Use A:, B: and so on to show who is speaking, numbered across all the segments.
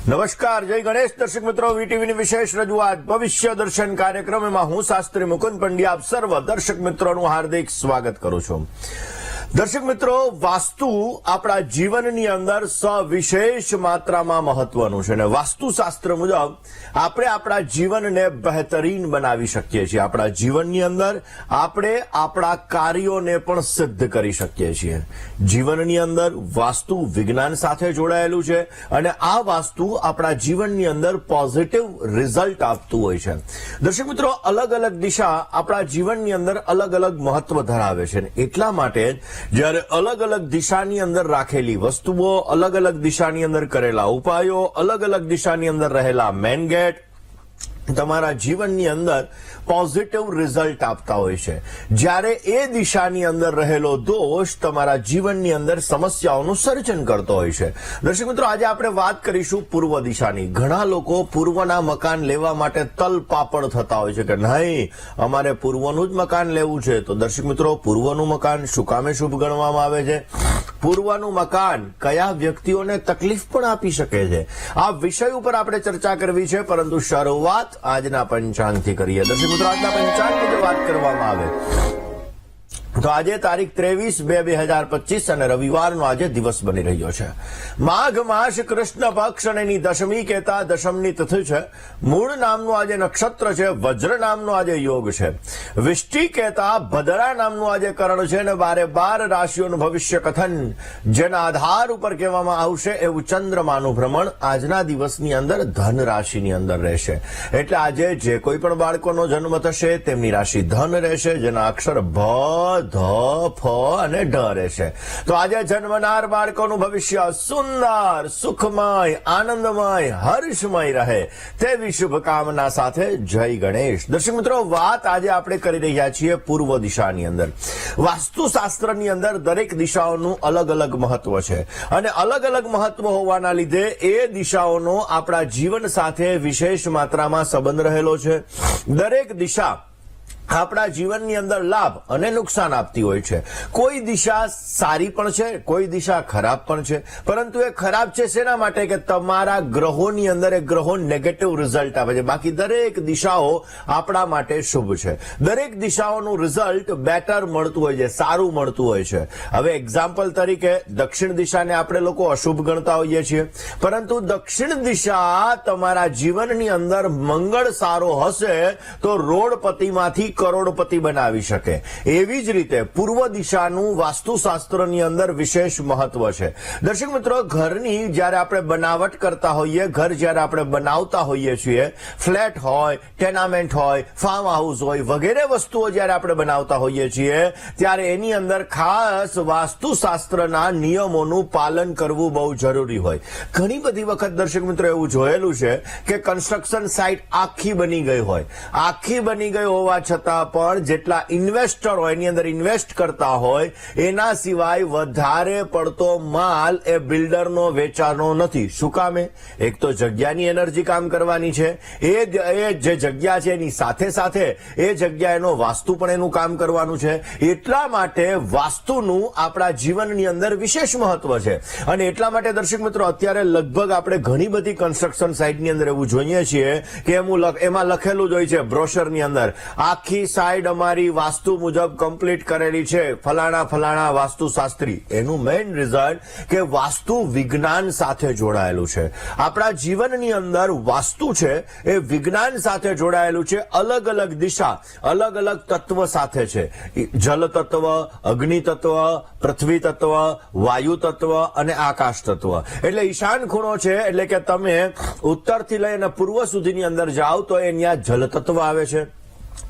A: નમસ્કાર, જય ગણેશ દર્શક મિત્રો. વીટીવીની વિશેષ રજૂઆત ભવિષ્ય દર્શન કાર્યક્રમમાં હું શાસ્ત્રી મુકુંદ પંડ્યા આપ સર્વ દર્શક મિત્રોનું હાર્દિક સ્વાગત કરું છું. દર્શક મિત્રો, વાસ્તુ આપણા જીવનની અંદર સવિશેષ માત્રામાં મહત્વનું છે અને વાસ્તુશાસ્ત્ર મુજબ આપણે આપણા જીવનને બહેતરીન બનાવી શકીએ છીએ. આપણા જીવનની અંદર આપણે આપણા કાર્યોને પણ સિદ્ધ કરી શકીએ છીએ. જીવનની અંદર વાસ્તુ વિજ્ઞાન સાથે જોડાયેલું છે અને આ વાસ્તુ આપણા જીવનની અંદર પોઝિટિવ રિઝલ્ટ આપતું હોય છે. દર્શક મિત્રો, અલગ અલગ દિશા આપણા જીવનની અંદર અલગ અલગ મહત્વ ધરાવે છે. એટલા માટે જ્યારે અલગ અલગ દિશાની અંદર રાખેલી વસ્તુઓ, અલગ અલગ દિશાની અંદર કરેલા ઉપાયો, અલગ અલગ દિશાની અંદર રહેલા મેન ગેટ તમારા જીવનની અંદર પોઝિટિવ રિઝલ્ટ આપતા હોય છે. જ્યારે એ દિશાની અંદર રહેલો દોષ તમારા જીવનની અંદર સમસ્યાઓનું સર્જન કરતો હોય છે. દર્શક મિત્રો, આજે આપણે વાત કરીશું પૂર્વ દિશાની. ઘણા લોકો પૂર્વના મકાન લેવા માટે તલપાપડ થતા હોય છે કે નહીં, અમારે પૂર્વનું જ મકાન લેવું છે. તો દર્શક મિત્રો, પૂર્વનું મકાન શું કામે શુભ ગણવામાં આવે છે? પૂર્વનું મકાન કયા વ્યક્તિઓને તકલીફ પણ આપી શકે છે, આ વિષય ઉપર આપણે ચર્ચા કરવી છે. પરંતુ શરૂઆત આજના પંચાંગથી કરીએ. દર્શક મિત્રો, આજના પંચાંગની જો વાત કરવામાં આવે તો આજે તારીખ 23/2/2025 અને રવિવારનો આજે દિવસ બની રહ્યો છે. માઘ માસ કૃષ્ણ પક્ષ અને એની દશમી કહેતા દશમની તિથિ છે. મૂળ નામનું આજે નક્ષત્ર છે. વજ્ર નામનો આજે યોગ છે. વિષ્ટિ કહેતા ભદ્રા નામનું આજે કરણ છે અને 12 રાશિઓનું ભવિષ્ય કથન જેના આધાર ઉપર કહેવામાં આવશે એવું ચંદ્રમાનું ભ્રમણ આજના દિવસની અંદર ધન રાશિની અંદર રહેશે. એટલે આજે જે કોઈ પણ બાળકોનો જન્મ થશે તેમની રાશિ ધન રહેશે, જેના અક્ષર ભ, ધ, ફ અને ઢ રહેશે. તો આજે જન્મનાર બાળકોનું ભવિષ્ય સુંદર, સુખમય, આનંદમય, હર્ષમય રહે તેવી શુભકામના સાથે જય ગણેશ. દર્શક મિત્રો, વાત આજે આપણે કરી રહ્યા છીએ પૂર્વ દિશાની અંદર. વાસ્તુશાસ્ત્રની અંદર દરેક દિશાઓનું અલગ અલગ મહત્વ છે અને અલગ અલગ મહત્વ હોવાના લીધે એ દિશાઓનો આપણા જીવન સાથે વિશેષ માત્રામાં સંબંધ રહેલો છે. દરેક દિશા આપણા જીવનની અંદર લાભ અને નુકસાન આપતી હોય છે. કોઈ દિશા સારી પણ છે, કોઈ દિશા ખરાબ પણ છે. પરંતુ એ ખરાબ છે શેના માટે? કે તમારા ગ્રહોની અંદર એ ગ્રહો નેગેટિવ રિઝલ્ટ આપે છે. બાકી દરેક દિશાઓ આપણા માટે શુભ છે. દરેક દિશાઓનું રિઝલ્ટ બેટર મળતું હોય છે, સારું મળતું હોય છે. હવે એક્ઝામ્પલ તરીકે દક્ષિણ દિશાને આપણે લોકો અશુભ ગણતા હોઈએ છીએ, પરંતુ દક્ષિણ દિશા તમારા જીવનની અંદર મંગળ સારો હશે તો રોડપતિમાંથી કરોડપતિ બનાવી શકે. એવી જ રીતે પૂર્વ દિશાનું વાસ્તુશાસ્ત્રની અંદર વિશેષ મહત્વ છે. દર્શક મિત્રો, ઘરની જ્યારે આપણે બનાવટ કરતા હોઈએ, ઘર જ્યારે આપણે બનાવતા હોઈએ છીએ, ફ્લેટ હોય, ટેનામેન્ટ હોય, ફાર્મ હાઉસ હોય, વગેરે વસ્તુઓ જ્યારે આપણે બનાવતા હોઈએ છીએ ત્યારે એની અંદર ખાસ વાસ્તુશાસ્ત્રના નિયમોનું પાલન કરવું બહુ જરૂરી હોય. ઘણી બધી વખત દર્શક મિત્રો એવું જોયેલું છે કે કન્સ્ટ્રક્શન સાઇટ આખી બની ગઈ હોય, આખી બની ગઈ હોવા છતાં પણ જેટલા ઇન્વેસ્ટર હોય એની અંદર ઇન્વેસ્ટ કરતા હોય એના સિવાય વધારે પડતો માલ એ બિલ્ડરનો વેચાણો નથી. શું કામે? એક તો જગ્યાની એનર્જી કામ કરવાની છે, એ જે જગ્યા છે એની સાથે સાથે એ જગ્યા એનો વાસ્તુ પણ એનું કામ કરવાનું છે. એટલા માટે વાસ્તુનું આપણા જીવનની અંદર વિશેષ મહત્વ છે. અને એટલા માટે દર્શક મિત્રો, અત્યારે લગભગ આપણે ઘણી બધી કન્સ્ટ્રક્શન સાઇટની અંદર એવું જોઈએ છીએ કે એમાં લખેલું જ હોય છે બ્રોશરની અંદર, આખી સાઈડ અમારી વાસ્તુ મુજબ કમ્પ્લીટ કરેલી છે, ફલાણા ફલાણા વાસ્તુશાસ્ત્રી. એનું મેઇન રિઝલ્ટ કે વાસ્તુ વિજ્ઞાન સાથે જોડાયેલું છે. આપણા જીવનની અંદર વાસ્તુ છે એ વિજ્ઞાન સાથે જોડાયેલું છે. અલગ અલગ દિશા અલગ અલગ તત્વ સાથે છે. જલ તત્વ, અગ્નિ તત્વ, પૃથ્વી તત્વ, વાયુ તત્વ અને આકાશ તત્વ. એટલે ઈશાન ખૂણો છે એટલે કે તમે ઉત્તરથી લઈને પૂર્વ સુધીની અંદર જાઓ તો એ ત્યાં જલ તત્વ આવે છે,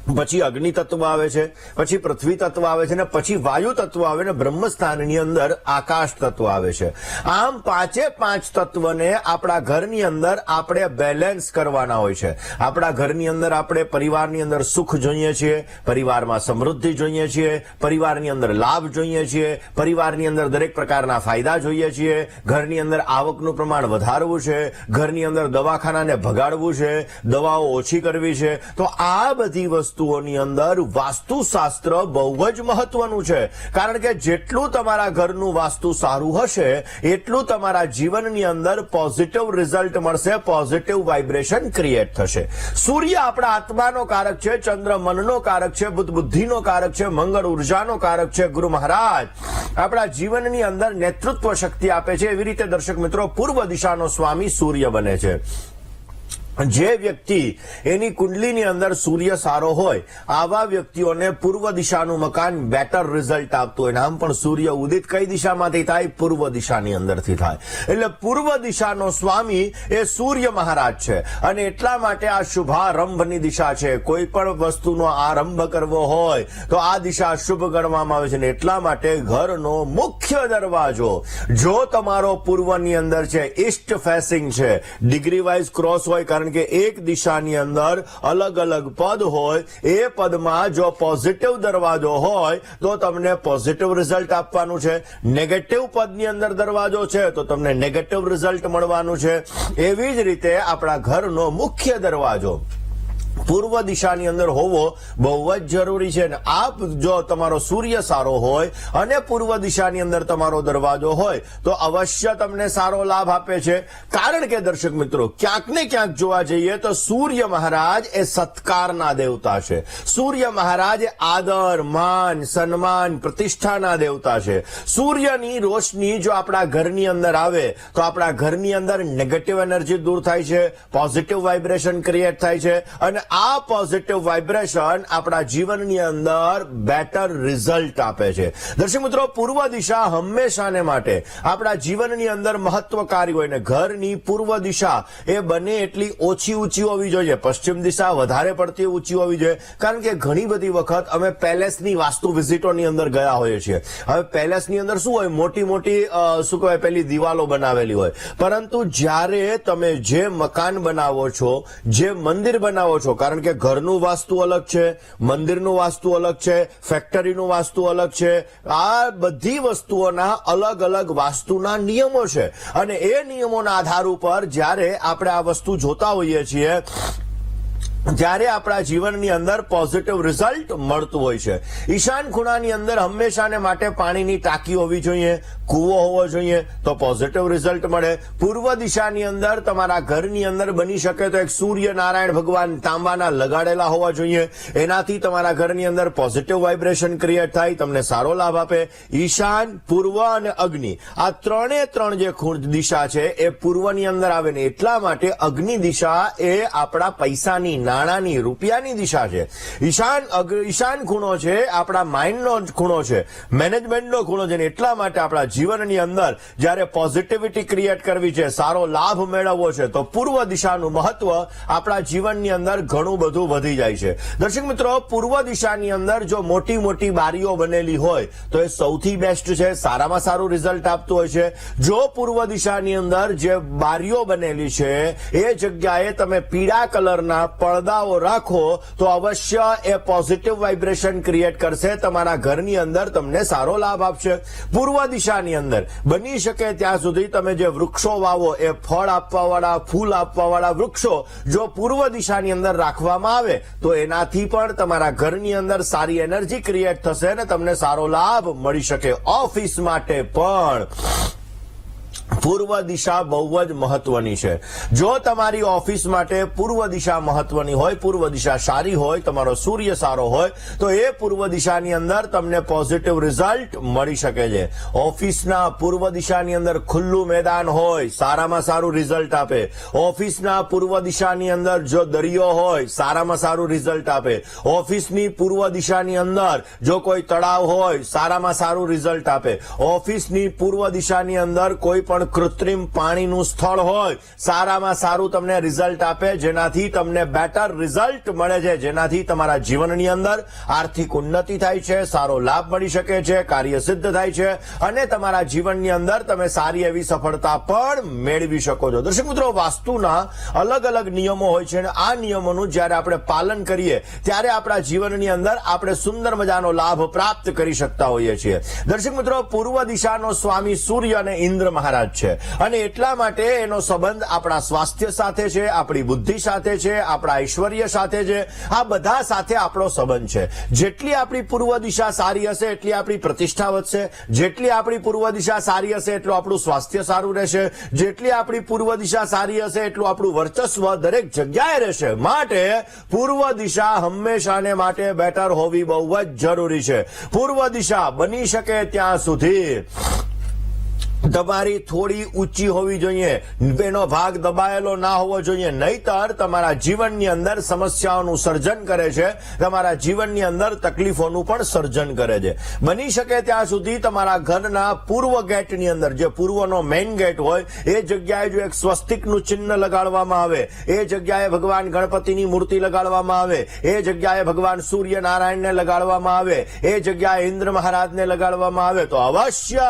A: પછી અગ્નિ તત્વ આવે છે, પછી પૃથ્વી તત્વ આવે છે અને પછી વાયુ તત્વ આવે અને બ્રહ્મસ્થાનની અંદર આકાશ તત્વ આવે છે. આમ 5 તત્વને આપણા ઘરની અંદર આપણે બેલેન્સ કરવાના હોય છે. આપણા ઘરની અંદર આપણે પરિવારની અંદર સુખ જોઈએ છીએ, પરિવારમાં સમૃદ્ધિ જોઈએ છીએ, પરિવારની અંદર લાભ જોઈએ છીએ, પરિવારની અંદર દરેક પ્રકારના ફાયદા જોઈએ છીએ, ઘરની અંદર આવકનું પ્રમાણ વધારવું છે, ઘરની અંદર દવાખાનાને ભગાડવું છે, દવાઓ ઓછી કરવી છે. તો આ બધી વસ્તુઓની અંદર વાસ્તુશાસ્ત્ર બહુ જ મહત્વનું છે, કારણ કે જેટલું તમારા ઘરનું વાસ્તુ સારું હશે એટલું તમારા જીવનની અંદર પોઝિટિવ રિઝલ્ટ મળશે, પોઝિટિવ વાઇબ્રેશન ક્રિએટ થશે. સૂર્ય આપણા આત્માનો કારક છે, ચંદ્ર મનનો કારક છે, બુધ બુદ્ધિનો કારક છે, મંગળ ઉર્જાનો કારક છે, ગુરુ મહારાજ આપણા જીવનની અંદર નેતૃત્વ શક્તિ આપે છે. એવી રીતે દર્શક મિત્રો પૂર્વ દિશાનો સ્વામી સૂર્ય બને છે. જે વ્યક્તિ એની કુંડલીની અંદર સૂર્ય સારો હોય આવા વ્યક્તિઓને પૂર્વ દિશાનું મકાન બેટર રિઝલ્ટ આપતું હોય. આમ પણ સૂર્ય ઉદિત કઈ દિશામાંથી થાય? પૂર્વ દિશાની અંદરથી થાય. એટલે પૂર્વ દિશાનો સ્વામી એ સૂર્ય મહારાજ છે અને એટલા માટે આ શુભારંભની દિશા છે. કોઈ પણ વસ્તુનો આરંભ કરવો હોય તો આ દિશા શુભ ગણવામાં આવે છે. ને એટલા માટે ઘરનો મુખ્ય દરવાજો જો તમારો પૂર્વની અંદર છે, ઈસ્ટ ફેસિંગ છે, ડિગ્રી વાઇઝ ક્રોસ હોય, કારણ કે એક દિશાની અંદર અલગ અલગ પદ હોય, એ પદમાં જો પોઝિટિવ દરવાજો હોય તો તમને પોઝિટિવ રિઝલ્ટ આપવાનું છે. નેગેટિવ પદની અંદર દરવાજો છે તો તમને નેગેટિવ રિઝલ્ટ મળવાનું છે. એવી જ રીતે આપણા ઘરનો મુખ્ય દરવાજો પૂર્વ દિશાની અંદર હોવો બહુ જ જરૂરી છે. અને આપ જો તમારો સૂર્ય સારો હોય અને પૂર્વ દિશાની અંદર તમારો દરવાજો હોય તો અવશ્ય તમને સારો લાભ આપે છે. કારણ કે દર્શક મિત્રો ક્યાંક ને ક્યાંક જોવા જઈએ તો સૂર્ય મહારાજ એ સત્કારના દેવતા છે. સૂર્ય મહારાજ એ આદર, માન, સન્માન, પ્રતિષ્ઠાના દેવતા છે. સૂર્યની રોશની જો આપણા ઘરની અંદર આવે તો આપણા ઘરની અંદર નેગેટિવ એનર્જી દૂર થાય છે, પોઝિટિવ વાઇબ્રેશન ક્રિએટ થાય છે અને આ પોઝિટિવ વાઇબ્રેશન આપણા જીવનની અંદર બેટર રિઝલ્ટ આપે છે. દર્શક મિત્રો પૂર્વ દિશા હંમેશાને માટે આપણા જીવનની અંદર મહત્વકારી હોય ને ઘરની પૂર્વ દિશા એ બને એટલી ઓછી ઊંચી હોવી જોઈએ. પશ્ચિમ દિશા વધારે પડતી ઊંચી હોવી જોઈએ, કારણ કે ઘણી બધી વખત અમે પેલેસની વાસ્તુ વિઝિટોની અંદર ગયા હોઈએ છીએ. હવે પેલેસની અંદર શું હોય, મોટી મોટી શું કહેવાય પેલી દિવાલો બનાવેલી હોય, પરંતુ જ્યારે તમે જે મકાન બનાવો છો, જે મંદિર બનાવો છો, કારણ કે ઘરનું વાસ્તુ અલગ છે, મંદિરનું વાસ્તુ અલગ છે, ફેક્ટરીનું વાસ્તુ અલગ છે, આ બધી વસ્તુઓના અલગ અલગ વાસ્તુના નિયમો છે અને એ નિયમોના આધાર ઉપર જ્યારે આપણે આ વસ્તુ જોતા હોઈએ છીએ જ્યારે આપણા જીવનની અંદર પોઝિટિવ રિઝલ્ટ મળતું હોય છે. ઈશાન ખૂણાની અંદર હંમેશાને માટે પાણીની ટાંકી હોવી જોઈએ, કૂવો હોવો જોઈએ તો પોઝિટિવ રિઝલ્ટ મળે. પૂર્વ દિશાની અંદર તમારા ઘરની અંદર બની શકે તો એક સૂર્ય નારાયણ ભગવાન તાંબાના લગાડેલા હોવા જોઈએ. એનાથી તમારા ઘરની અંદર પોઝિટિવ વાઇબ્રેશન ક્રિએટ થાય, તમને સારો લાભ આપે. ઈશાન, પૂર્વ અને અગ્નિ આ ત્રણ જે દિશા છે એ પૂર્વની અંદર આવે ને એટલા માટે અગ્નિ દિશા એ આપણા પૈસાની, નાણાંની, રૂપિયાની દિશા છે. ઈશાન ખૂણો છે આપણા માઇન્ડનો ખૂણો છે, મેનેજમેન્ટનો ખૂણો છે. એટલા માટે આપણા જીવનની અંદર જ્યારે પોઝિટિવિટી ક્રિએટ કરવી છે, સારો લાભ મેળવવો છે તો પૂર્વ દિશાનું મહત્વ આપણા જીવનની અંદર ઘણું બધું વધી જાય છે. દર્શક મિત્રો પૂર્વ દિશાની અંદર જો મોટી મોટી બારીઓ બનેલી હોય તો એ સૌથી બેસ્ટ છે, સારામાં સારું રિઝલ્ટ આપતું હોય છે. જો પૂર્વ દિશાની અંદર જે બારીઓ બનેલી છે એ જગ્યાએ તમે પીળા કલરના પડદાઓ રાખો તો અવશ્ય એ પોઝિટિવ વાઇબ્રેશન ક્રિએટ કરશે, તમારા ઘરની અંદર તમને સારો લાભ આપશે. પૂર્વ દિશાની અંદર બની શકે ત્યાં સુધી તમે જે વૃક્ષો વાવો એ ફળ આપવાવાળા, ફૂલ આપવાવાળા વૃક્ષો જો પૂર્વ દિશાની અંદર રાખવામાં આવે તો એનાથી પણ તમારા ઘરની અંદર સારી એનર્જી ક્રિએટ થશે અને તમને સારો લાભ મળી શકે. ઓફિસ માટે પણ પૂર્વ દિશા બહુ જ મહત્વની છે. જો તમારી ઓફિસ માટે પૂર્વ દિશા મહત્વની હોય, પૂર્વ દિશા સારી હોય, તમારો સૂર્ય સારો હોય તો એ પૂર્વ દિશાની અંદર તમને પોઝિટિવ રિઝલ્ટ મળી શકે છે. ઓફિસના પૂર્વ દિશાની અંદર ખુલ્લું મેદાન હોય, સારામાં સારું રિઝલ્ટ આપે. ઓફિસના પૂર્વ દિશાની અંદર જો દરિયો હોય, સારામાં સારું રિઝલ્ટ આપે. ઓફિસની પૂર્વ દિશાની અંદર જો કોઈ તળાવ હોય, સારામાં સારું રિઝલ્ટ આપે. ઓફિસની પૂર્વ દિશાની અંદર કોઈ પણ કૃત્રિમ પાણીનું સ્થળ હોય, સારામાં સારું તમને રિઝલ્ટ આપે, જેનાથી તમને બેટર રિઝલ્ટ મળે છે, જેનાથી તમારા જીવનની અંદર આર્થિક ઉન્નતિ થાય છે, સારો લાભ મળી શકે છે, કાર્ય સિદ્ધ થાય છે અને તમારા જીવનની અંદર તમે સારી એવી સફળતા પણ મેળવી શકો છો. દર્શક મિત્રો વાસ્તુના અલગ અલગ નિયમો હોય છે અને આ નિયમોનું જ્યારે આપણે પાલન કરીએ ત્યારે આપણા જીવનની અંદર આપણે સુંદર મજાનો લાભ પ્રાપ્ત કરી શકતા હોઈએ છીએ. દર્શક મિત્રો પૂર્વ દિશાનો સ્વામી સૂર્ય અને ઇન્દ્ર મહારાજ જ છે. અને એટલા માટે એનો સંબંધ આપણા સ્વાસ્થ્ય સાથે છે, આપણી બુદ્ધિ સાથે છે, આપણા ઐશ્વર્ય સાથે છે, આ બધા સાથે આપણો સંબંધ છે. જેટલી આપણી પૂર્વ દિશા સારી હશે એટલી આપણી પ્રતિષ્ઠા વધશે, જેટલી આપણી પૂર્વ દિશા સારી હશે એટલું આપણું સ્વાસ્થ્ય સારું રહેશે, જેટલી આપણી પૂર્વ દિશા સારી હશે એટલું આપણું વર્ચસ્વ દરેક જગ્યાએ રહેશે. માટે પૂર્વ દિશા હંમેશાને માટે બેટર હોવી બહુ જ જરૂરી છે. પૂર્વ દિશા બની શકે ત્યાં સુધી તમારી થોડી ઊંચી હોવી જોઈએ, એનો ભાગ દબાયેલો ના હોવો જોઈએ, નહીતર તમારા જીવનની અંદર સમસ્યાઓનું સર્જન કરે છે, તમારા જીવનની અંદર તકલીફોનું પણ સર્જન કરે છે. બની શકે ત્યાં સુધી તમારા ઘરના પૂર્વ ગેટની અંદર, જે પૂર્વનો મેઇન ગેટ હોય, એ જગ્યાએ જો એક સ્વસ્તિકનું ચિહ્ન લગાડવામાં આવે, એ જગ્યાએ ભગવાન ગણપતિની મૂર્તિ લગાડવામાં આવે, એ જગ્યાએ ભગવાન સૂર્યનારાયણને લગાડવામાં આવે, એ જગ્યાએ ઇન્દ્ર મહારાજને લગાડવામાં આવે, તો અવશ્ય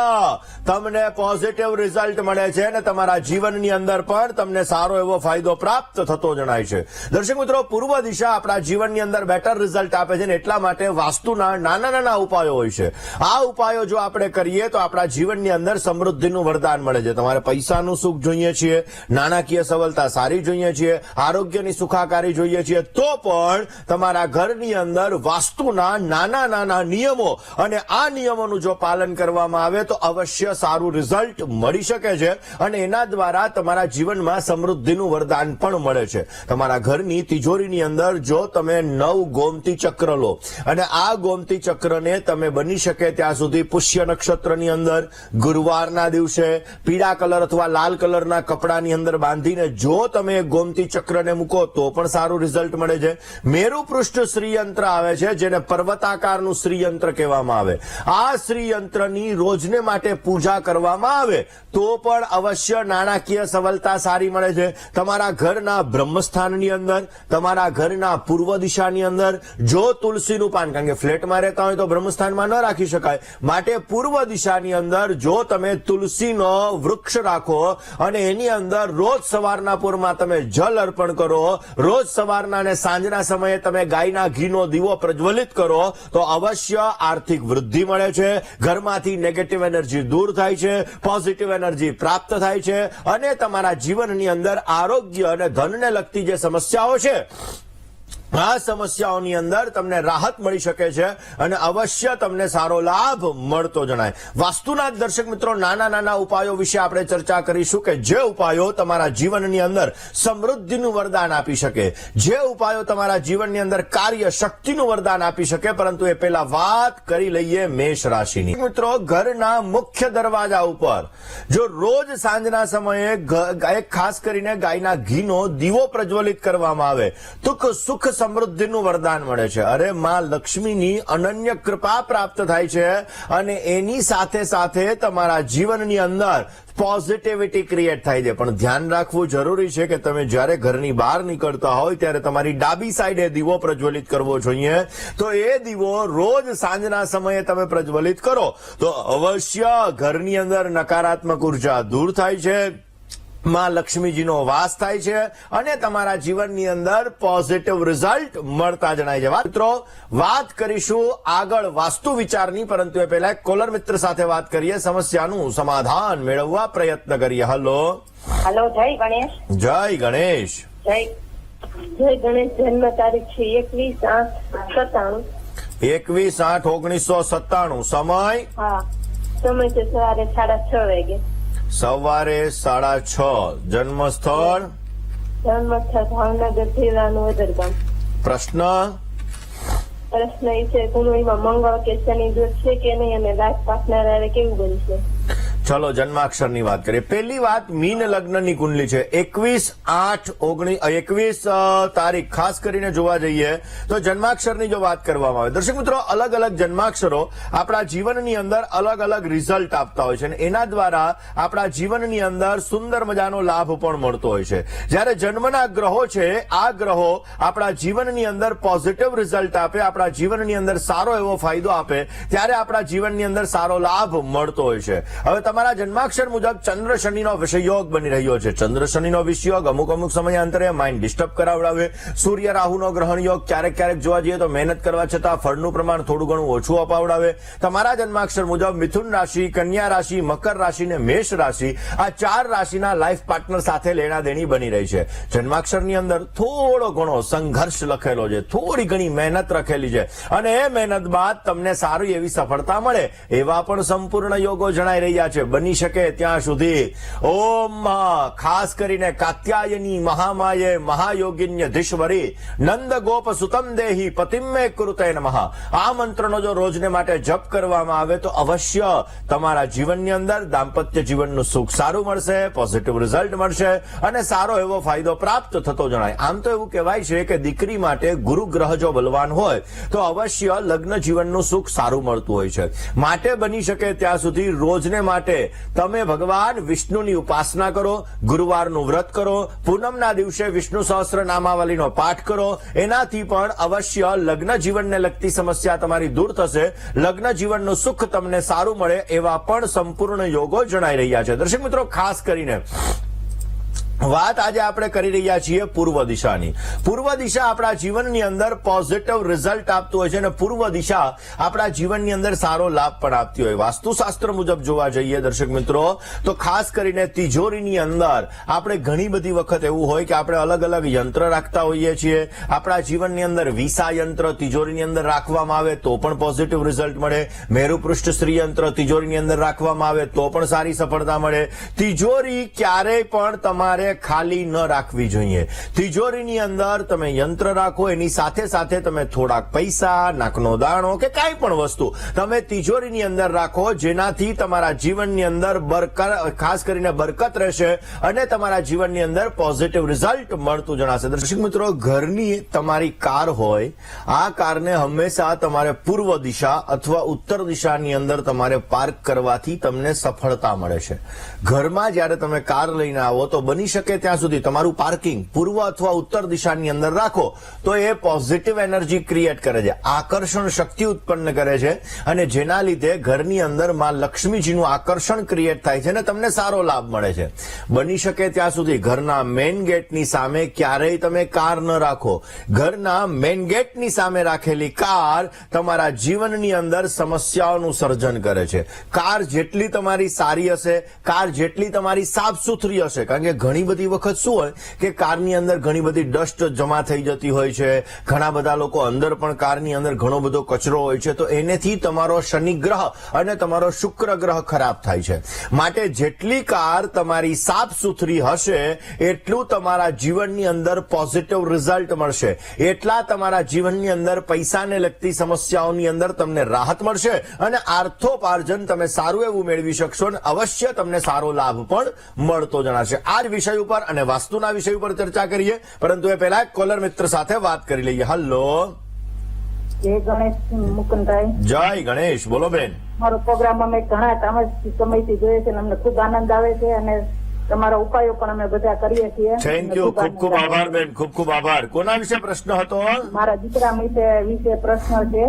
A: તમને પોઝિટિવ રિઝલ્ટ મળે છે અને તમારા જીવનની અંદર પણ તમને સારો એવો ફાયદો પ્રાપ્ત થતો જણાય છે. દર્શક મિત્રો, પૂર્વ દિશા આપણા જીવનની અંદર બેટર રિઝલ્ટ આપે છે ને એટલા માટે વાસ્તુના નાના નાના ઉપાયો હોય છે. આ ઉપાયો જો આપણે કરીએ તો આપણા જીવનની અંદર સમૃદ્ધિનું વરદાન મળે છે. તમારે પૈસાનું સુખ જોઈએ છીએ, નાણાકીય સબળતા સારી જોઈએ છીએ, આરોગ્યની સુખાકારી જોઈએ છીએ, તો પણ તમારા ઘરની અંદર વાસ્તુના નાના નાના નિયમો અને આ નિયમોનું જો પાલન કરવામાં આવે તો અવશ્ય સારું રિઝલ્ટ મળી શકે છે અને એના દ્વારા તમારા જીવનમાં સમૃદ્ધિનું વરદાન પણ મળે છે. તમારા ઘરની તિજોરીની અંદર જો તમે 9 ગોમતી ચક્ર લો અને આ ગોમતી ચક્રને તમે બની શકે ત્યાં સુધી પુષ્ય નક્ષત્રની અંદર ગુરુવારના દિવસે પીળા કલર અથવા લાલ કલરના કપડાની અંદર બાંધીને જો તમે ગોમતી ચક્રને મૂકો તો પણ સારું રિઝલ્ટ મળે છે. મેરુ પૃષ્ઠ શ્રીયંત્ર આવે છે, જેને પર્વતાકારનું શ્રીયંત્ર કહેવામાં આવે. આ શ્રીયંત્રની રોજને માટે પૂજા કરવામાં આવે તો પણ અવશ્ય નાણાકીય સબળતા સારી મળે છે. તમારા ઘરના બ્રહ્મસ્થાનની અંદર, તમારા ઘરના પૂર્વ દિશાની અંદર જો તુલસીનું પાન, કારણ કે ફ્લેટમાં રહેતા હોય તો બ્રહ્મસ્થાનમાં ન રાખી શકાય, માટે પૂર્વ દિશાની અંદર જો તમે તુલસીનો વૃક્ષ રાખો અને એની અંદર રોજ સવારના પૂરમાં તમે જલ અર્પણ કરો, રોજ સવારના અને સાંજના સમયે તમે ગાયના ઘીનો દીવો પ્રજ્વલિત કરો તો અવશ્ય આર્થિક વૃદ્ધિ મળે છે, ઘરમાંથી નેગેટિવ એનર્જી દૂર થાય છે, પોઝિટિવ એનર્જી પ્રાપ્ત થાય છે અને તમારા જીવનની અંદર આરોગ્ય અને ધનને લગતી જે સમસ્યાઓ છે આ સમસ્યાઓની અંદર તમને રાહત મળી શકે છે અને અવશ્ય તમને સારો લાભ મળતો જણાય. વાસ્તુના દર્શક મિત્રો નાના નાના ઉપાયો વિશે આપણે ચર્ચા કરીશું કે જે ઉપાયો તમારા જીવનની અંદર સમૃદ્ધિનું વરદાન આપી શકે, જે ઉપાયો તમારા જીવનની અંદર કાર્ય શક્તિનું વરદાન આપી શકે. પરંતુ એ પહેલા વાત કરી લઈએ મેષ રાશિની. મિત્રો, ઘરના મુખ્ય દરવાજા ઉપર જો રોજ સાંજના સમયે એક ખાસ કરીને ગાયના ઘીનો દીવો પ્રજ્વલિત કરવામાં આવે તો સુખ સમૃદ્ધિનું વરદાન મળે છે. અરે માં લક્ષ્મીની અનન્ય કૃપા પ્રાપ્ત થાય છે અને એની સાથે સાથે તમારા જીવનની અંદર પોઝિટિવિટી ક્રિએટ થાય છે. પણ ધ્યાન રાખવું જરૂરી છે કે તમે જ્યારે ઘરની બહાર નીકળતા હોય ત્યારે તમારી ડાબી સાઈડે દીવો પ્રજ્વલિત કરવો જોઈએ. તો એ દીવો રોજ સાંજના સમયે તમે પ્રજ્વલિત કરો તો અવશ્ય ઘરની અંદર નકારાત્મક ઉર્જા દૂર થાય છે, માં લક્ષ્મીજીનો વાસ થાય છે અને તમારા જીવનની અંદર પોઝિટિવ રિઝલ્ટ મળતા જણાય છે. મિત્રો, વાત કરીશું આગળ વાસ્તુ વિચારની, પરંતુ એ પહેલા એક કોલર મિત્ર સાથે વાત કરીએ, સમસ્યાનું સમાધાન મેળવવા પ્રયત્ન કરીએ. હલો
B: હલો, જય ગણેશ.
A: જય ગણેશ.
B: જય ગણેશ. જન્મ તારીખ છે 21/8/97.
A: 21/8/1997. સમય?
B: હા, સમય છે સવારે 6:30 વાગે.
A: સવારે 6:30. જન્મ સ્થળ?
B: જન્મસ્થળ ભાવનગર જિલ્લાનું વદરગામ.
A: પ્રશ્ન
B: એ છે કુંડળીમાં મંગળ કે શનિ દોષ છે કે નહીં અને લાઈફ પાર્ટનર કેવું બનશે?
A: ચલો જન્માક્ષરની વાત કરીએ. પહેલી વાત, મીન લગ્નની કુંડલી છે. 21/8/21 તારીખ ખાસ કરીને જોવા જઈએ તો જન્માક્ષરની જો વાત કરવામાં આવે, દર્શક મિત્રો, અલગ અલગ જન્માક્ષરો આપણા જીવનની અંદર અલગ અલગ રિઝલ્ટ આપતા હોય છે અને એના દ્વારા આપણા જીવનની અંદર સુંદર મજાનો લાભ પણ મળતો હોય છે. જ્યારે જન્મના ગ્રહો છે, આ ગ્રહો આપણા જીવનની અંદર પોઝિટિવ રિઝલ્ટ આપે, આપણા જીવનની અંદર સારો એવો ફાયદો આપે, ત્યારે આપણા જીવનની અંદર સારો લાભ મળતો હોય છે. હવે તમારા જન્માક્ષર મુજબ ચંદ્ર શનિનો વિષયોગ બની રહ્યો છે. ચંદ્ર શનિનો વિષયોગ અમુક સમયાંતરે માઇન્ડ ડિસ્ટર્બ કરાવડાવે. સૂર્ય રાહુનો ગ્રહણ યોગ ક્યારેક જોવા જઈએ તો મહેનત કરવા છતાં ફળનું પ્રમાણ થોડું ઘણું ઓછું અપાવડાવે. તમારા જન્માક્ષર મુજબ મિથુન રાશિ, કન્યા રાશિ, મકર રાશિ ને મેષ રાશિ, આ 4 રાશિના લાઈફ પાર્ટનર સાથે લેણાદેણી બની રહી છે. જન્માક્ષરની અંદર થોડો ઘણો સંઘર્ષ લખેલો છે, થોડી ઘણી મહેનત રખેલી છે અને એ મહેનત બાદ તમને સારી એવી સફળતા મળે એવા પણ સંપૂર્ણ યોગો જણાઈ રહ્યા છે. બની શકે ત્યાં સુધી ઓમ ખાસ કરીને કાત્યાયની મહામાયે મહાયોગિન્યધીશ્વરી નંદ ગોપ સુતમ દેહી પતિમ મે કૃતે નમઃ, આ મંત્રનો જો રોજને માટે જપ કરવામાં આવે તો અવશ્ય તમારા જીવનની અંદર દાંપત્ય જીવનનું સુખ સારું મળશે, પોઝિટિવ રિઝલ્ટ મળશે અને સારો એવો ફાયદો પ્રાપ્ત થતો જણાય. આમ તો એવું કહેવાય છે કે દીકરી માટે ગુરુ ગ્રહ જો બલવાન હોય તો અવશ્ય લગ્ન જીવનનું સુખ સારું મળતું હોય છે. માટે બની શકે ત્યાં સુધી રોજને માટે તમે ભગવાન વિષ્ણુની ઉપાસના કરો, ગુરુવારનું વ્રત કરો, પૂનમના દિવસે વિષ્ણુ સહસ્ત્ર નામાવલીનો પાઠ કરો. એનાથી પણ અવશ્ય લગ્ન જીવનને લગતી સમસ્યા તમારી દૂર થશે, લગ્ન જીવનનું સુખ તમને સારું મળે એવા પણ સંપૂર્ણ યોગો જણાઈ રહ્યા છે. દર્શક મિત્રો, ખાસ કરીને વાત આજે આપણે કરી રહ્યા છીએ પૂર્વ દિશાની. પૂર્વ દિશા આપણા જીવનની અંદર પોઝિટિવ રિઝલ્ટ આપતું હોય છે અને પૂર્વ દિશા આપણા જીવનની અંદર સારો લાભ પણ આપતી હોય. વાસ્તુશાસ્ત્ર મુજબ જોવા જઈએ દર્શક મિત્રો તો ખાસ કરીને તિજોરીની અંદર આપણે ઘણી બધી વખત એવું હોય કે આપણે અલગ અલગ યંત્ર રાખતા હોઈએ છીએ. આપણા જીવનની અંદર વિસા યંત્ર તિજોરીની અંદર રાખવામાં આવે તો પણ પોઝિટિવ રિઝલ્ટ મળે. મેરુપૃષ્ઠ શ્રી યંત્ર તિજોરીની અંદર રાખવામાં આવે તો પણ સારી સફળતા મળે. તિજોરી ક્યારેય પણ તમારે ખાલી ન રાખવી જોઈએ. તિજોરીની અંદર તમે યંત્ર રાખો, એની સાથે સાથે તમે થોડાક પૈસા, નાકનો દાણો કે કાંઈ પણ વસ્તુ તમે તિજોરીની અંદર રાખો, જેનાથી તમારા જીવનની અંદર ખાસ કરીને બરકત રહેશે અને તમારા જીવનની અંદર પોઝિટિવ રિઝલ્ટ મળતું જણાશે. દર્શક મિત્રો, ઘરની તમારી કાર હોય, આ કારને હંમેશા તમારે પૂર્વ દિશા અથવા ઉત્તર દિશાની અંદર તમારે પાર્ક કરવાથી તમને સફળતા મળે છે. ઘરમાં જ્યારે તમે કાર લઈને આવો તો બની શકે ત્યાં સુધી તમારું પાર્કિંગ પૂર્વ અથવા ઉત્તર દિશાની અંદર રાખો તો એ પોઝિટિવ એનર્જી ક્રિએટ કરે છે, આકર્ષણ શક્તિ ઉત્પન્ન કરે છે અને જેના લીધે ઘરની અંદર માં લક્ષ્મીજીનું આકર્ષણ ક્રિએટ થાય છે અને તમને સારો લાભ મળે છે. બની શકે ત્યાં સુધી ઘરના મેઇન ગેટની સામે ક્યારેય તમે કાર ન રાખો. ઘરના મેઇન ગેટની સામે રાખેલી કાર તમારા જીવનની અંદર સમસ્યાઓનું સર્જન કરે છે. કાર જેટલી તમારી સારી હશે, કાર જેટલી તમારી સાફ સુથરી હશે, કારણ કે ઘણી બધી વખત શું હોય કે કારની અંદર ઘણી બધી ડસ્ટ જમા થઈ જતી હોય છે, ઘણા બધા લોકો અંદર પણ કારની અંદર ઘણો બધો કચરો હોય છે, તો એનેથી તમારો શનિ ગ્રહ અને તમારો શુક્ર ગ્રહ ખરાબ થાય છે. માટે જેટલી કાર તમારી સાફ સુથરી હશે એટલું તમારા જીવનની અંદર પોઝિટિવ રિઝલ્ટ મળશે, એટલા તમારા જીવનની અંદર પૈસાને લગતી સમસ્યાઓની અંદર તમને રાહત મળશે અને આર્થોપાર્જન તમે સારું એવું મેળવી શકશો અને અવશ્ય તમને સારો લાભ પણ મળતો જણાશે. આ જ વિષય ઉપર અને વાસ્તુના વિષય ઉપર ચર્ચા કરીએ, પરંતુ એ પહેલા કોલર મિત્ર સાથે વાત કરી લઈએ. હલો,
C: જય ગણેશ મુકુંદભાઈ.
A: જય ગણેશ. બોલો બેન.
C: મારો પ્રોગ્રામ અમે ઘણા સમયથી જોઈએ છે અને અમને ખૂબ આનંદ આવે છે અને તમારા ઉપાયો પણ અમે બધા કરીએ છીએ.
A: થેન્ક યુ, ખૂબ ખૂબ આભાર બેન, ખૂબ ખૂબ આભાર. કોના વિશે પ્રશ્ન હતો?
C: મારા દીકરા વિશે પ્રશ્ન છે.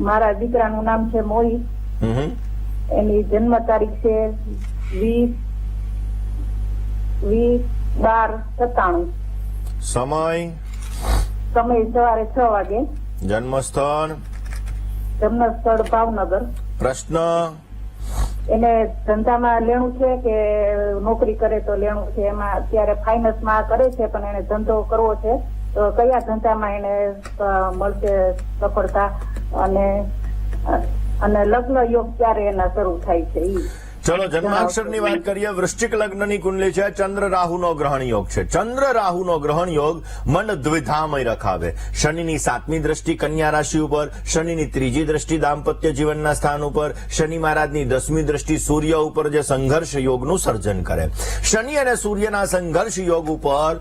C: મારા દીકરાનું નામ છે મોહિત. એની જન્મ તારીખ છે 20/12/97.
A: સમય
C: સવારે 6 વાગે.
A: જન્મસ્થળ
C: ભાવનગર.
A: પ્રશ્ન?
C: એને ધંધામાં લેણું છે કે નોકરી કરે તો લેણું છે? એમાં અત્યારે ફાઇનાન્સમાં કરે છે પણ એને ધંધો કરવો છે, તો કયા ધંધામાં એને મળશે સફળતા અને લગ્ન યોગ ક્યારે એના શરૂ થાય છે?
A: ચલો જન્માક્ષરની વાત કરીએ. વૃશ્ચિક લગ્નની કુંડલી છે. ચંદ્ર રાહુનો ગ્રહણ યોગ છે. ચંદ્ર રાહુનો ગ્રહણ યોગ મન દ્વિધામય રખાવે. શનિની 7મી દ્રષ્ટિ કન્યા રાશિ ઉપર, શનિની 3જી દ્રષ્ટિ દાંપત્ય જીવનના સ્થાન ઉપર, શનિ મહારાજની 10મી દ્રષ્ટિ સૂર્ય ઉપર જે સંઘર્ષ યોગનું સર્જન કરે. શનિ અને સૂર્યના સંઘર્ષ યોગ ઉપર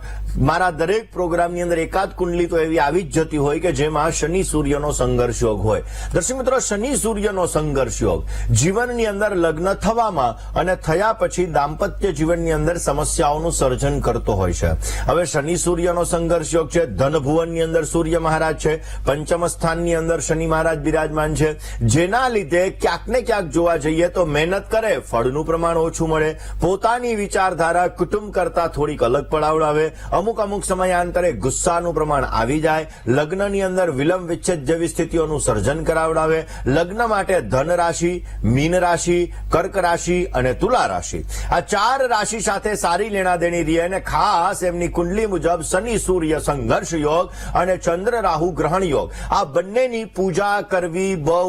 A: મારા દરેક પ્રોગ્રામની અંદર એકાદ કુંડલી તો એવી આવી જ જતી હોય કે જેમાં શનિ સૂર્યનો સંઘર્ષ યોગ હોય. દર્શક મિત્રો, શનિ સૂર્યનો સંઘર્ષ યોગ જીવનની અંદર લગ્ન થવા થવામાં અને થયા પછી દાંપત્ય જીવનની અંદર સમસ્યાઓનું સર્જન કરતો હોય છે. હવે શનિ સૂર્યનો સંઘર્ષ યોગ છે. ધન ભુવનની અંદર સૂર્ય મહારાજ છે, પંચમ સ્થાનની અંદર શનિ મહારાજ બિરાજમાન છે, જેના લીધે ક્યાંક ને ક્યાંક જોવા જઈએ તો મહેનત કરે, ફળનું પ્રમાણ ઓછું મળે, પોતાની વિચારધારા કુટુંબ કરતા થોડીક અલગ પડાવડાવે, અમુક સમયાંતરે ગુસ્સાનું પ્રમાણ આવી જાય, લગ્નની અંદર વિલંબ વિચ્છેદ જેવી સ્થિતિઓનું સર્જન કરાવડાવે. લગ્ન માટે ધન રાશિ, મીન રાશિ, કર્ક રાશિ અને તુલા રાશિ, આ 4 રાશિ સાથે સારી લેણાદેણી રહે અને ખાસ એમની કુંડલી મુજબ શનિ સૂર્ય સંઘર્ષ યોગ અને ચંદ્ર રાહુ ગ્રહણ યોગ, આ બંનેની પૂજા કરવી બહુ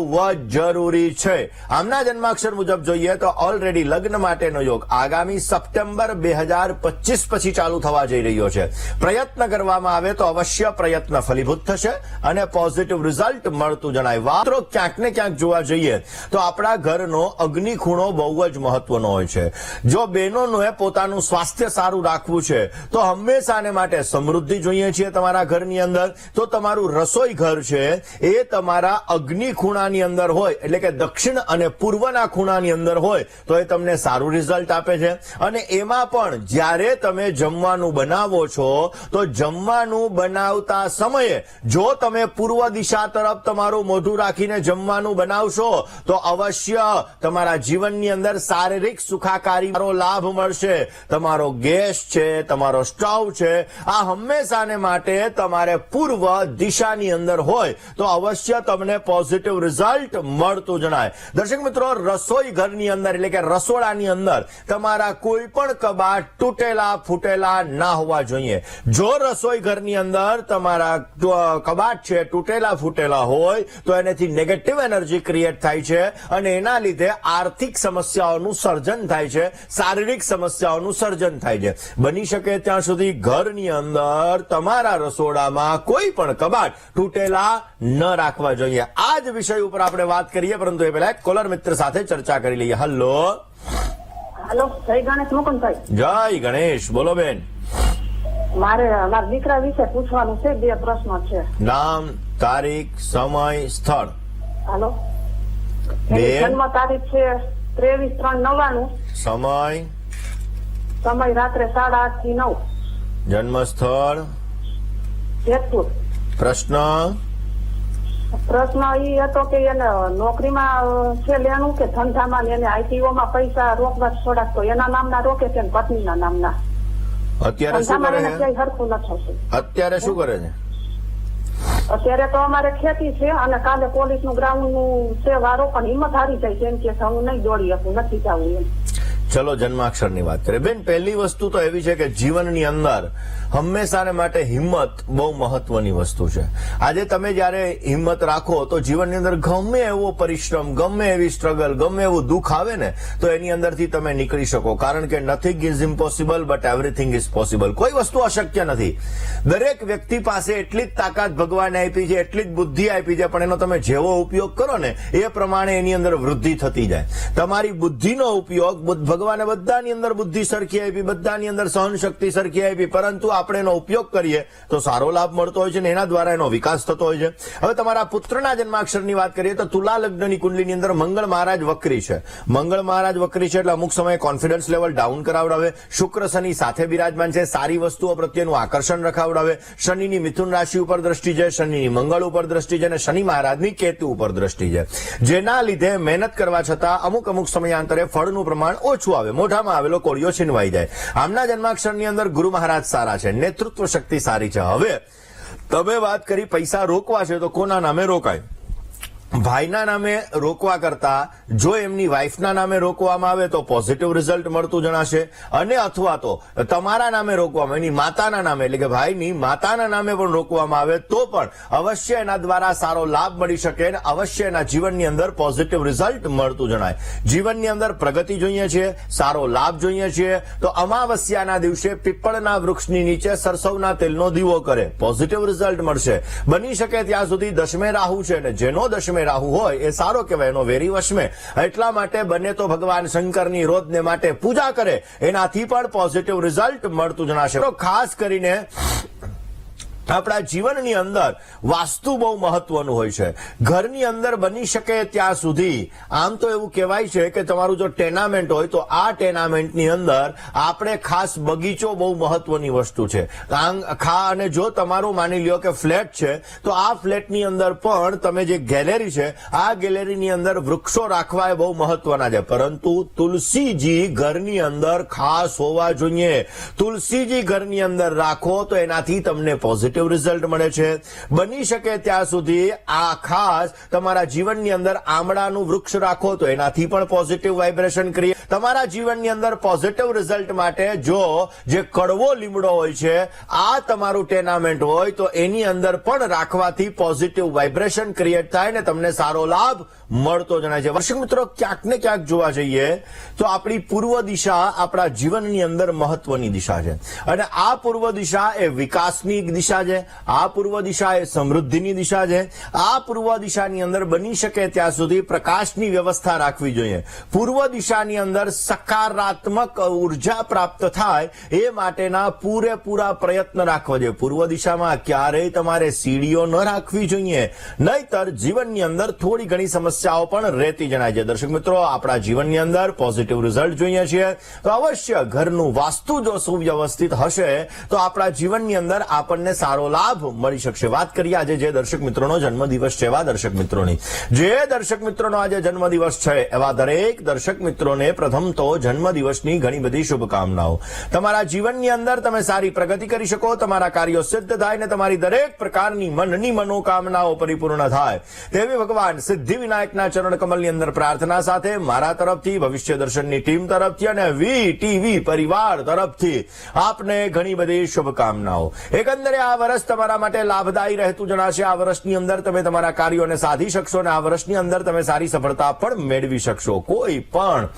A: જ જરૂરી છે. આમના જન્માક્ષર મુજબ જોઈએ તો ઓલરેડી લગ્ન માટેનો યોગ આગામી સપ્ટેમ્બર 2025 પછી ચાલુ થવા જઈ રહ્યો છે. પ્રયત્ન કરવામાં આવે તો અવશ્ય પ્રયત્ન ફલીભૂત થશે અને પોઝિટિવ રિઝલ્ટ મળતું જણાય. મિત્રો ક્યાંક ને ક્યાંક જોવા જઈએ તો આપણા ઘરનો અગ્નિ ખૂણો બહુ જ મહત્વનો હોય છે. જો બહેનોને પોતાનું સ્વાસ્થ્ય સારું રાખવું છે તો હંમેશાને માટે સમૃદ્ધિ જોઈએ છીએ તમારા ઘરની અંદર, તો તમારું રસોઈ ઘર છે એ તમારા અગ્નિ ખૂણાની અંદર હોય, એટલે કે દક્ષિણ અને પૂર્વના ખૂણાની અંદર હોય તો એ તમને સારું રિઝલ્ટ આપે છે. અને એમાં પણ જ્યારે તમે જમવાનું બનાવો છો તો જમવાનું બનાવતા સમયે જો તમે પૂર્વ દિશા તરફ તમારું મોઢું રાખીને જમવાનું બનાવશો તો અવશ્ય તમારા જીવનની અંદર શારીરિક સુખાકારીનો લાભ મળશે. તમારો ગેસ છે, તમારો સ્ટવ છે, આ હંમેશાને માટે તમારે પૂર્વ દિશાની અંદર હોય તો અવશ્ય તમને પોઝિટિવ રિઝલ્ટ મળતું જણાય. દર્શક મિત્રો, રસોઈ ઘરની અંદર એટલે કે રસોડાની અંદર તમારા કોઈ પણ કબાટ તૂટેલા ફૂટેલા ના હોવા જોઈએ. જો રસોઈ ઘરની અંદર તમારા કબાટ છે તૂટેલા ફૂટેલા હોય તો એનાથી નેગેટિવ એનર્જી ક્રિએટ થાય છે અને એના લીધે આર્થિક સમસ્યાઓનું સર્જન થાય છે, શારીરિક સમસ્યાઓનું સર્જન થાય છે. બની શકે ત્યાં સુધી ઘરની અંદર તમારા રસોડામાં કોઈ પણ કબાટ તૂટેલા ન રાખવા જોઈએ. આ જ વિષય ઉપર આપણે વાત કરીએ, પરંતુ એ પહેલા એક કોલર મિત્ર સાથે ચર્ચા કરી લઈએ. હલો
C: હાલો, જય ગણેશ મુકુંદભાઈ.
A: જય ગણેશ. બોલો બેન.
C: મારે મારા દીકરા વિશે પૂછવાનું છે, 2 પ્રશ્નો છે.
A: નામ, તારીખ, સમય, સ્થળ.
C: હાલો,
A: બેન.
C: જન્મ તારીખ છે 23/3/99,
A: સમય,
C: સમય રાત્રે 8:30 થી 9,
A: જન્મ સ્થળ,
C: જેતપુર.
A: પ્રશ્ન.
C: પ્રશ્ન એ હતો કે એને નોકરીમાં છે લેણું કે ધંધામાં, ને એને આઈટીઓમાં પૈસા રોકવા થોડાક, તો એના નામના રોકે છે ને પત્નીના નામના.
A: અત્યારે શું
C: ધંધામાં
A: કરે
C: એને
A: છે?
C: ક્યાંય હરખું ન થશે.
A: અત્યારે શું કરે છે?
C: અત્યારે તો અમારે ખેતી છે અને કાલે પોલીસ નું ગ્રાઉન્ડ નું છે વારો, પણ હિંમત હારી જાય છે, એમ કે હું નહીં દોડી શકું, નથી જવું એમ.
A: ચલો જન્માક્ષરની વાત કરીએ. બેન, પહેલી વસ્તુ તો એવી છે કે જીવનની અંદર હંમેશાને માટે હિંમત બહુ મહત્વની વસ્તુ છે. આજે તમે જયારે હિંમત રાખો તો જીવનની અંદર ગમે એવો પરિશ્રમ, ગમે એવી સ્ટ્રગલ, ગમે એવું દુઃખ આવે ને તો એની અંદરથી તમે નીકળી શકો. કારણ કે nothing is impossible but everything is possible. કોઈ વસ્તુ અશક્ય નથી. દરેક વ્યક્તિ પાસે એટલી જ તાકાત ભગવાને આપી છે, એટલી જ બુદ્ધિ આપી છે, પણ એનો તમે જેવો ઉપયોગ કરો ને એ પ્રમાણે એની અંદર વૃદ્ધિ થતી જાય. તમારી બુદ્ધિનો ઉપયોગ, ભગવાને બધાની અંદર બુદ્ધિ સરખી આપી, બધાની અંદર સહન શક્તિ સરખી આપી, પરંતુ આપણે એનો ઉપયોગ કરીએ તો સારો લાભ મળતો હોય છે ને એના દ્વારા એનો વિકાસ થતો હોય છે. હવે તમારા પુત્રના જન્માક્ષરની વાત કરીએ તો તુલા લગ્નની કુંડલીની અંદર મંગળ મહારાજ વક્રી છે. મંગળ મહારાજ વક્રી છે એટલે અમુક સમયે કોન્ફિડન્સ લેવલ ડાઉન કરાવડાવે. શુક્ર શનિ સાથે બિરાજમાન છે, સારી વસ્તુઓ પ્રત્યેનું આકર્ષણ રખાવડાવે. શનિની મિથુન રાશિ ઉપર દ્રષ્ટિ છે, શનિની મંગળ ઉપર દ્રષ્ટિ છે અને શનિ મહારાજની કેતુ ઉપર દ્રષ્ટિ છે, જેના લીધે મહેનત કરવા છતાં અમુક સમયાંતરે ફળનું પ્રમાણ ઓછું આવે, મોઢામાં આવેલો કોળિયો છીનવાઈ જાય. આમના જન્માક્ષરની અંદર ગુરુ મહારાજ સારા છે, નેતૃત્વ શક્તિ સારી છે. હવે તમે વાત કરી પૈસા રોકવા છે તો કોના નામે રોકાય? ભાઈના નામે રોકવા કરતા જો એમની વાઇફના નામે રોકવામાં આવે તો પોઝિટિવ રિઝલ્ટ મળતું જણાશે, અને અથવા તો તમારા નામે રોકવામાં, એની માતાના નામે એટલે કે ભાઈની માતાના નામે પણ રોકવામાં આવે તો પણ અવશ્ય એના દ્વારા સારો લાભ મળી શકે અને અવશ્ય એના જીવનની અંદર પોઝિટિવ રિઝલ્ટ મળતું જણાય. જીવનની અંદર પ્રગતિ જોઈએ છીએ, સારો લાભ જોઈએ છીએ તો અમાવસ્યાના દિવસે પીપળના વૃક્ષની નીચે સરસવના તેલનો દીવો કરે, પોઝિટિવ રિઝલ્ટ મળશે. બની શકે ત્યાં સુધી દશમે રાહુ છે અને જેનો દશમે રાહુ હોય એ સારો કહેવાય, એનો વેરી વશમે. એટલા માટે બને તો ભગવાન શંકરની રોજને માટે પૂજા કરે, એનાથી પણ પોઝિટિવ રિઝલ્ટ મળતું જણાશે. તો ખાસ કરીને આપણા જીવનની અંદર વાસ્તુ બહુ મહત્વનું હોય છે. ઘરની અંદર બની શકે ત્યાં સુધી આમ તો એવું કહેવાય છે કે તમારું જો ટેનામેન્ટ હોય તો આ ટેનામેન્ટની અંદર આપણે ખાસ બગીચો બહુ મહત્વની વસ્તુ છે. અને જો તમારું માની લ્યો કે ફ્લેટ છે તો આ ફ્લેટની અંદર પણ તમે જે ગેલેરી છે આ ગેલેરીની અંદર વૃક્ષો રાખવા એ બહુ મહત્વના છે. પરંતુ તુલસીજી ઘરની અંદર ખાસ હોવા જોઈએ. તુલસીજી ઘરની અંદર રાખો તો એનાથી તમને પોઝિટિવ રિઝલ્ટ મળે છે. બની શકે ત્યાં સુધી આ ખાસ તમારા જીવનની અંદર આમળાનું વૃક્ષ રાખો તો એનાથી પણ પોઝિટિવ વાઇબ્રેશન ક્રિએટ. તમારા જીવનની અંદર પોઝિટિવ રિઝલ્ટ માટે જો જે કડવો લીમડો હોય છે આ તમારું ટેનામેન્ટ હોય તો એની અંદર પણ રાખવાથી પોઝિટિવ વાઇબ્રેશન ક્રિએટ થાય ને તમને સારો લાભ મળતો જણાય છે. દર્શક મિત્રો, ક્યાંક ને ક્યાંક જોવા જઈએ તો આપણી પૂર્વ દિશા આપણા જીવનની અંદર મહત્વની દિશા છે અને આ પૂર્વ દિશા એ વિકાસની દિશા છે. આ પૂર્વ દિશા એ સમૃદ્ધિની દિશા છે. આ પૂર્વ દિશાની અંદર બની શકે ત્યાં સુધી પ્રકાશની વ્યવસ્થા રાખવી જોઈએ. પૂર્વ દિશાની અંદર સકારાત્મક ઉર્જા પ્રાપ્ત થાય એ માટેના પૂરેપૂરા પ્રયત્ન રાખવા જોઈએ. પૂર્વ દિશામાં ક્યારેય તમારે સીડીઓ ન રાખવી જોઈએ, નહીતર જીવનની અંદર થોડી ઘણી સમસ્યાઓ પણ રહેતી જણાય છે. દર્શક મિત્રો, આપણા જીવનની અંદર પોઝિટિવ રિઝલ્ટ જોઈએ છીએ તો અવશ્ય ઘરનું વાસ્તુ જો સુવ્યવસ્થિત હશે તો આપણા જીવનની અંદર આપણને સારો લાભ મળી શકશે. વાત કરીએ આજે જે દર્શક મિત્રોનો જન્મદિવસ છે એવા દર્શક મિત્રોની. જે દર્શક મિત્રોનો આજે જન્મદિવસ છે એવા દરેક દર્શક મિત્રોને પ્રથમ તો જન્મદિવસની ઘણી બધી શુભકામનાઓ. તમારા જીવનની અંદર તમે સારી પ્રગતિ કરી શકો, તમારા કાર્યો સિદ્ધ થાય ને તમારી દરેક પ્રકારની મનની મનોકામનાઓ પરિપૂર્ણ થાય તેવી ભગવાન સિદ્ધિ વિનાયકના ચરણ કમલની અંદર પ્રાર્થના સાથે મારા તરફથી, ભવિષ્ય દર્શનની ટીમ તરફથી અને VTV પરિવાર તરફથી આપને ઘણી બધી શુભકામનાઓ. એકંદરે આ વર્ષ તમારા માટે લાભદાયી રહેતું જણાશે. આ વર્ષની અંદર તમે તમારા કાર્યોને સાધી શકશો અને આ વર્ષની અંદર તમે સારી સફળતા પણ મેળવી શકશો. કોઈ પણ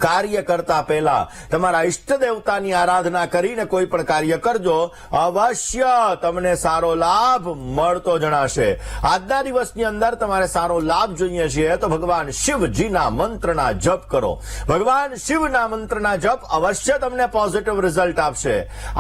A: કાર્ય કરતા પહેલા તમારા ઈષ્ટ દેવતાની આરાધના કરીને કોઈ પણ કાર્ય કરજો, અવશ્ય તમને સારો લાભ મળતો જણાશે. આજના દિવસની અંદર તમારે સારો લાભ જોઈએ છે તો ભગવાન શિવજીના મંત્રના જપ કરો. ભગવાન શિવના મંત્રના જપ અવશ્ય તમને પોઝિટિવ રિઝલ્ટ આપશે.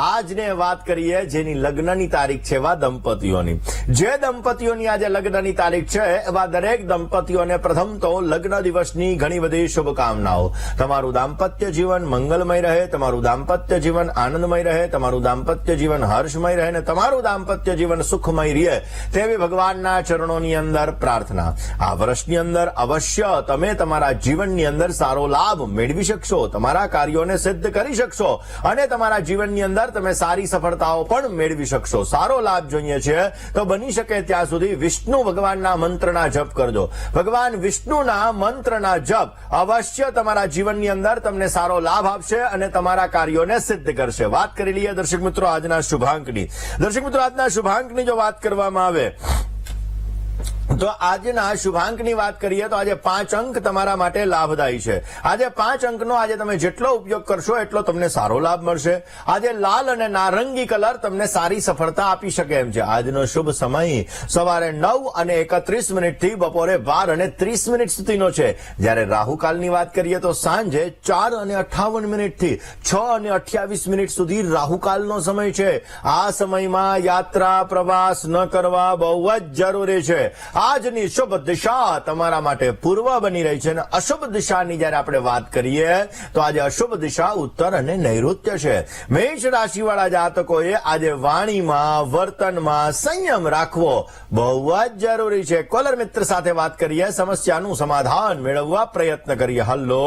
A: આજને વાત કરીએ જેની લગ્નની તારીખ છે એવા દંપતીઓની. જે દંપતીઓની આજે લગ્નની તારીખ છે એવા દરેક દંપતીઓને પ્રથમ તો લગ્ન દિવસની ઘણી બધી શુભકામનાઓ. તમારું દાંપત્ય જીવન મંગલમય રહે, તમારું દાંપત્ય જીવન આનંદમય રહે, તમારું દાંપત્ય જીવન હર્ષમય રહે અને તમારું દાંપત્ય જીવન સુખમય રહે તેવી ભગવાનના ચરણોની અંદર પ્રાર્થના. આ વર્ષની અંદર અવશ્ય તમે તમારા જીવનની અંદર સારો લાભ મેળવી શકશો, તમારા કાર્યોને સિદ્ધ કરી શકશો અને તમારા જીવનની અંદર તમે સારી સફળતાઓ પણ મેળવી શકશો. સારો લાભ જોઈએ છે તો બની શકે ત્યાં સુધી વિષ્ણુ ભગવાનના મંત્રના જપ કરજો. ભગવાન વિષ્ણુના મંત્રના જપ અવશ્ય તમારા જીવનની અંદર તમને સારો લાભ આપશે અને તમારા કાર્યોને સિદ્ધ કરશે. વાત કરી લઈએ દર્શક મિત્રો આજના શુભાંકની. દર્શક મિત્રો, આજના શુભાંકની જો વાત કરવામાં આવે તો આજના શુભાંકની વાત કરીએ તો આજે 5 અંક તમારા માટે લાભદાયી છે. આજે 5 અંકનો આજે તમે જેટલો ઉપયોગ કરશો એટલો તમને સારો લાભ મળશે. આજે લાલ અને નારંગી કલર તમને સારી સફળતા આપી શકે એમ છે. આજનો શુભ સમય સવારે 9:31 થી બપોરે 12:30 સુધીનો છે. જ્યારે રાહુકાલની વાત કરીએ તો સાંજે 4:58 થી 6:28 સુધી રાહુકાલનો સમય છે. આ સમયમાં યાત્રા પ્રવાસ ન કરવા બહુ જ જરૂરી છે. આજની શુભ દિશા તમારા માટે પૂર્વ બની રહી છે અને અશુભ દિશાની જ્યારે આપણે વાત કરીએ તો આજે અશુભ દિશા ઉત્તર અને નૈઋત્ય છે. મેષ રાશિવાળા જાતકોએ આજે વાણીમાં વર્તનમાં સંયમ રાખવો બહુ જ જરૂરી છે. કોલર મિત્ર સાથે વાત કરીએ, સમસ્યાનું સમાધાન મેળવવા પ્રયત્ન કરીએ.
B: હેલો.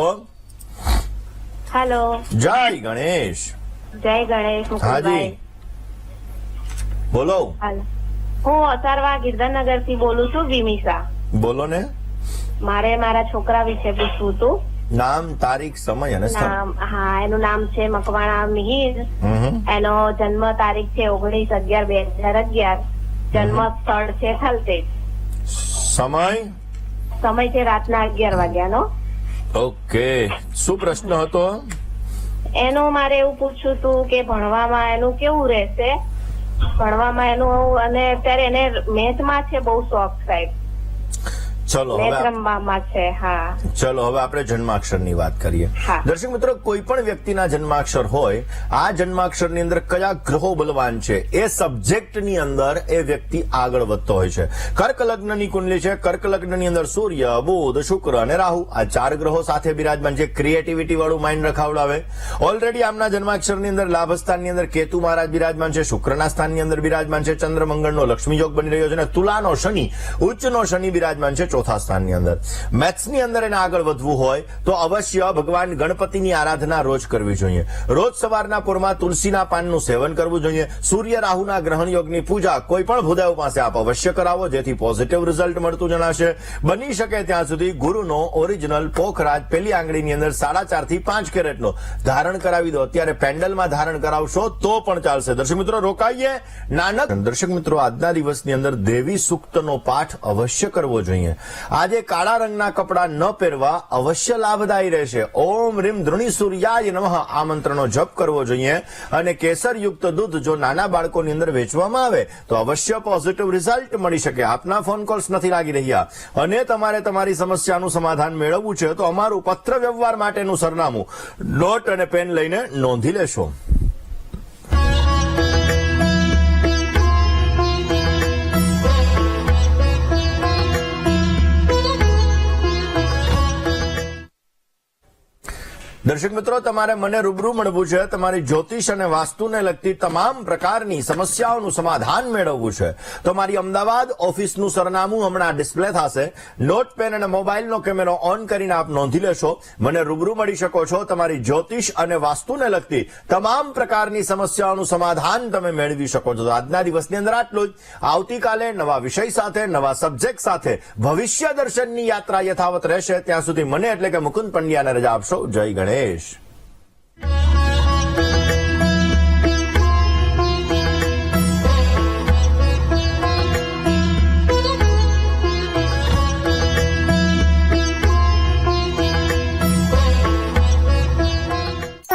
A: જય ગણેશ.
B: જય ગણેશ.
A: હાજી બોલો.
B: હાલો. હું અસારવા ગિરધરનગર થી બોલું છું, વિમિષા.
A: બોલો ને.
B: મારે મારા છોકરા વિશે પૂછવું હતું.
A: નામ, તારીખ, સમય અને સ્થળ.
B: નામ, હા, એનું નામ છે મકવાણા મિહિર. એનો જન્મ તારીખ છે 19/11/2011. જન્મ સ્થળ છે થલતેજ.
A: સમય
B: છે રાતના 11 વાગ્યાનો.
A: ઓકે, શું પ્રશ્ન હતો?
B: એનું મારે એવું પૂછવું હતું કે ભણવામાં એનું કેવું રહેશે, ભણવામાં એનું, અને અત્યારે એને મેથમાં છે બહુ શોખ સાહેબ.
A: ચલો હવે
B: નેત્રંબામાં છે. હા.
A: ચલો હવે આપણે જન્માક્ષરની વાત કરીએ.
B: હા.
A: દર્શક મિત્રો, કોઈ પણ વ્યક્તિના જન્માક્ષર હોય, આ જન્માક્ષરની અંદર કયા ગ્રહો બલવાન છે એ સબ્જેક્ટની અંદર એ વ્યક્તિ આગળ વધતો હોય છે. કર્ક લગ્નની કુંડલી છે. કર્ક લગ્નની અંદર સૂર્ય, બુધ, શુક્ર અને રાહુ આ 4 ગ્રહો સાથે બિરાજમાન છે. ક્રિએટિવિટી વાળું માઇન્ડ રખાવડાવે. ઓલરેડી આમના જન્માક્ષરની અંદર લાભ સ્થાનની અંદર કેતુ મહારાજ બિરાજમાન છે. શુક્રના સ્થાનની અંદર બિરાજમાન છે. ચંદ્ર મંગળનો લક્ષ્મી યોગ બની રહ્યો છે અને તુલાનો શનિ, ઉચ્ચનો શનિ બિરાજમાન છે ચોથા સ્થાનની અંદર. મેથ્સની અંદર એને આગળ વધવું હોય તો અવશ્ય ભગવાન ગણપતિની આરાધના રોજ કરવી જોઈએ. રોજ સવારના પોરમાં તુલસીના પાનનું સેવન કરવું જોઈએ. સૂર્ય રાહુના ગ્રહણ યોગની પૂજા કોઈ પણ ભૂદેવ પાસે આપ અવશ્ય કરાવો, જેથી પોઝિટિવ રિઝલ્ટ મળતું જણાશે. બની શકે ત્યાં સુધી ગુરુનો ઓરિજિનલ પોખરાજ પેલી આંગળીની અંદર 4.5 થી 5 કેરેટનો ધારણ કરાવી દો. અત્યારે પેન્ડલમાં ધારણ કરાવશો તો પણ ચાલશે. દર્શક મિત્રો, રોકાઈએ નાનક. દર્શક મિત્રો, આજના દિવસની અંદર દેવી સૂક્તનો પાઠ અવશ્ય કરવો જોઈએ. આજે કાળા રંગના કપડા ન પહેરવા અવશ્ય લાભદાયી રહેશે. ઓમ રીમ ધૃણી સૂર્યાય નમઃ આ મંત્રનો જપ કરવો જોઈએ. અને કેસરયુક્ત દૂધ જો નાના બાળકોની અંદર વેચવામાં આવે તો અવશ્ય પોઝિટિવ રિઝલ્ટ મળી શકે. આપના ફોન કોલ્સ નથી લાગી રહ્યા અને તમારે તમારી સમસ્યાનું સમાધાન મેળવવું છે તો અમારું પત્ર વ્યવહાર માટેનું સરનામું નોટ અને પેન લઈને નોંધી લેશો. દર્શક મિત્રો, તમારે મને રૂબરૂ મળવું છે. તમારી જ્યોતિષ અને વાસ્તુને લગતી તમામ પ્રકારની સમસ્યાઓનું સમાધાન મેળવવું છે તો મારી અમદાવાદ ઓફિસનું સરનામું હમણાં ડિસ્પ્લે થશે. નોટ પેન અને મોબાઈલનો કેમેરો ઓન કરીને આપ નોંધી લેશો. મને રૂબરૂ મળી શકો છો. તમારી જ્યોતિષ અને વાસ્તુને લગતી તમામ પ્રકારની સમસ્યાઓનું સમાધાન તમે મેળવી શકો છો. તો આજના દિવસની અંદર આટલું જ. આવતીકાલે નવા વિષય સાથે, નવા સબ્જેક્ટ સાથે ભવિષ્ય દર્શનની યાત્રા યથાવત રહેશે. ત્યાં સુધી મને એટલે કે મુકુંદ પંડ્યાને રજા આપશો. જય ગણેશ.